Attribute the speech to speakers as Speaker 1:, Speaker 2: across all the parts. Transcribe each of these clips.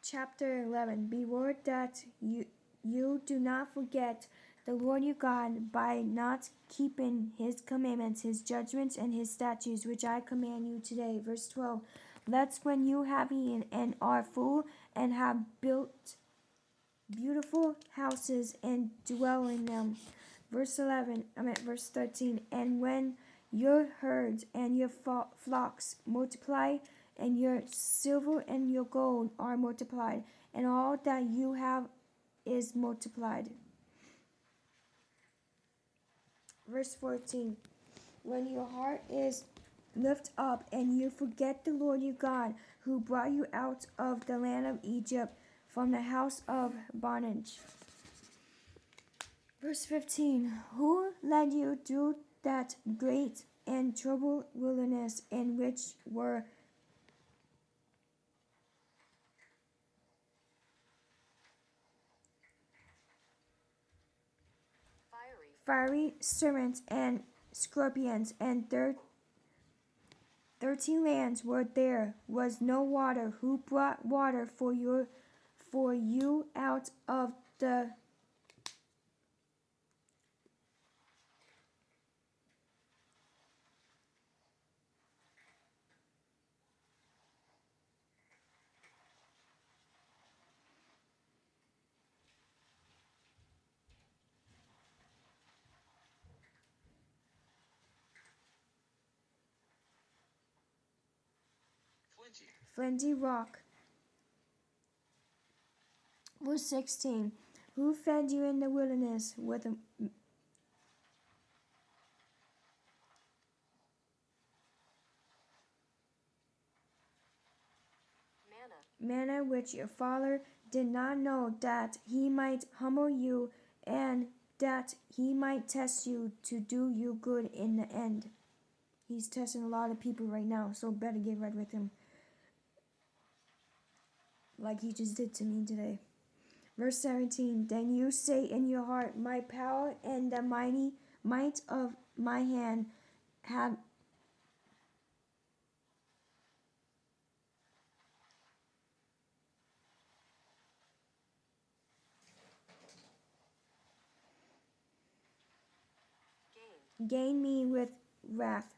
Speaker 1: chapter 11. Beware that you do not forget the Lord your God by not keeping his commandments, his judgments, and his statutes, which I command you today. Verse 12. Lest when you have eaten and are full and have built beautiful houses and dwell in them. Verse 13. And when your herds and your flocks multiply, and your silver and your gold are multiplied, and all that you have is multiplied. Verse 14. When your heart is lifted up, and you forget the Lord your God, who brought you out of the land of Egypt from the house of bondage. Verse 15. Who led you through that great and troubled wilderness, in which were fiery serpents and scorpions, and 13 lands where there was no water, who brought water for you out of the flinty rock. Verse 16. Who fed you in the wilderness with manna which your father did not know, that he might humble you, and that he might test you to do you good in the end. He's testing a lot of people right now, so better get right with him, like he just did to me today. Verse 17. Then you say in your heart, my power and the might of my hand have gained me with wrath.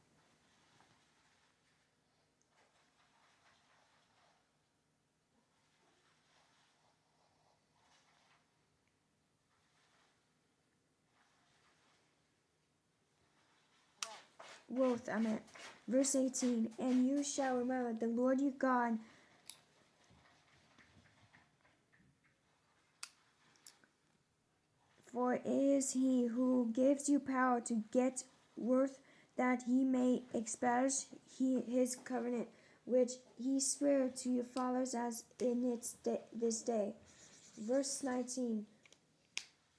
Speaker 1: Verse 18. And you shall remember the Lord your God, for it is he who gives you power to get wealth, that he may establish his covenant, which he swore to your fathers as in this day. Verse 19.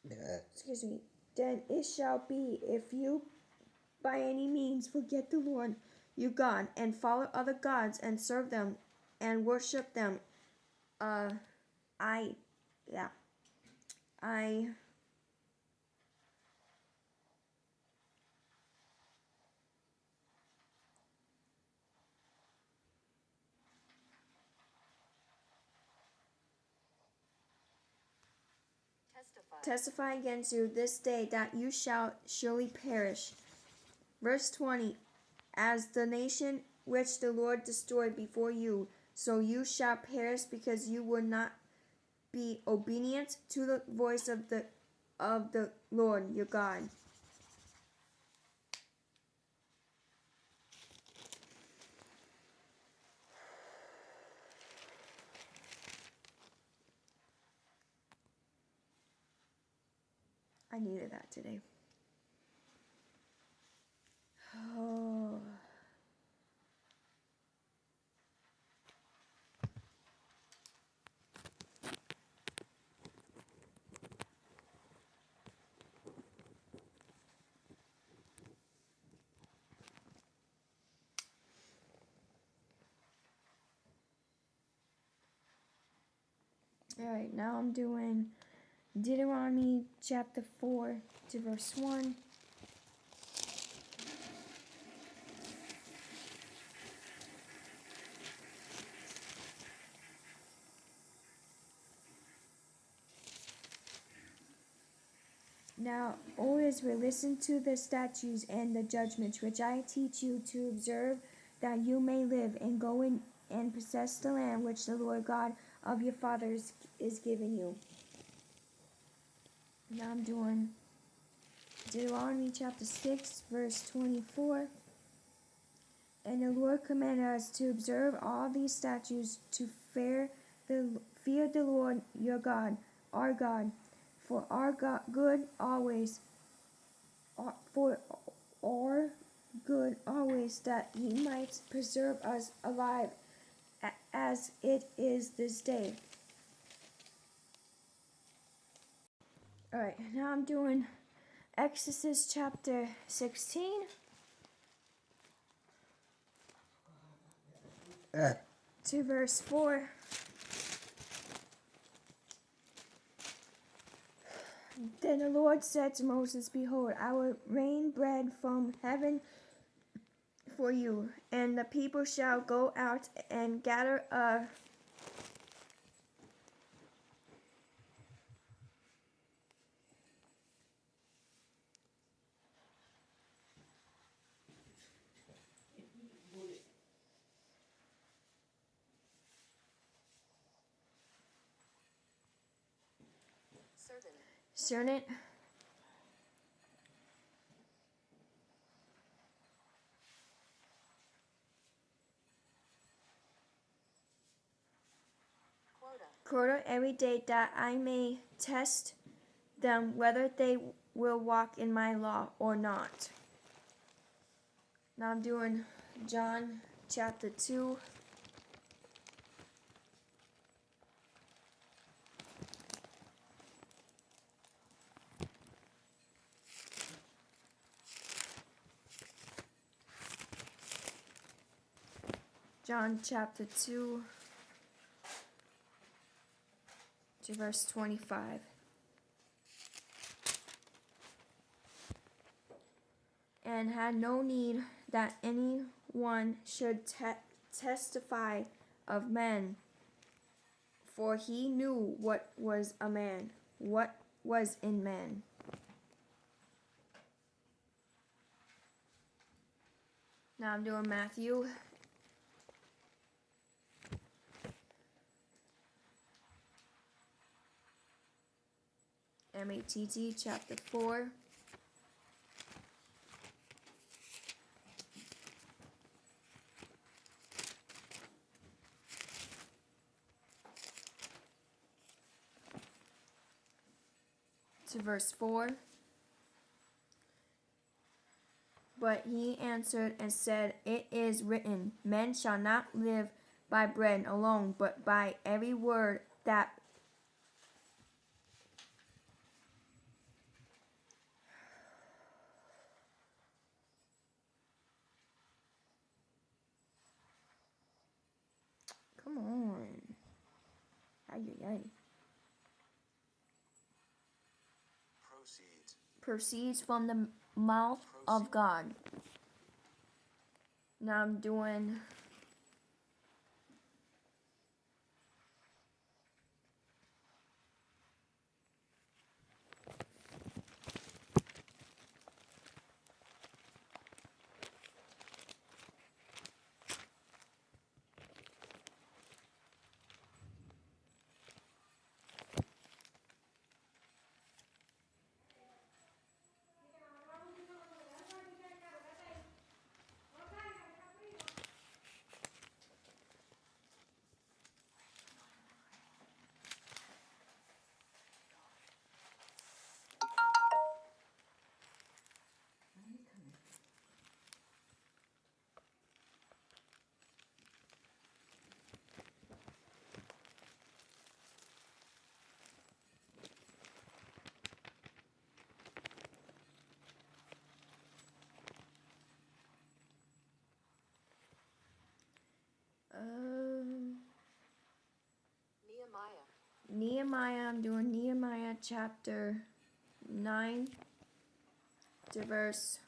Speaker 1: Then it shall be, if you by any means forget the Lord your God, and follow other gods and serve them and worship them. I testify against you this day that you shall surely perish. Verse 20. As the nation which the Lord destroyed before you, so you shall perish, because you will not be obedient to the voice of the Lord your God. I needed that today. Oh. Alright, now I'm doing Deuteronomy chapter 4 to verse 1. Now, O Israel, listen to the statutes and the judgments which I teach you to observe, that you may live and go in and possess the land which the Lord God of your fathers is giving you. Now I'm doing Deuteronomy chapter 6, verse 24. And the Lord commanded us to observe all these statutes, to fear the Lord your God, our God, for our good always, for our good always, that he might preserve us alive as it is this day. Alright, now I'm doing Exodus chapter 16. To verse 4. Then the Lord said to Moses, behold, I will rain bread from heaven for you, and the people shall go out and gather a servant. Quota every day, that I may test them whether they will walk in my law or not. Now I'm doing John chapter 2. John chapter 2 to verse 25. And had no need that any one should testify of men, for he knew what was a man, what was in man. Now I'm doing Matthew. MATT chapter 4. To verse 4. But he answered and said, it is written, men shall not live by bread alone, but by every word that come on. Proceeds from the mouth of God. Now I'm doing Nehemiah. I'm doing Nehemiah chapter 9 to verse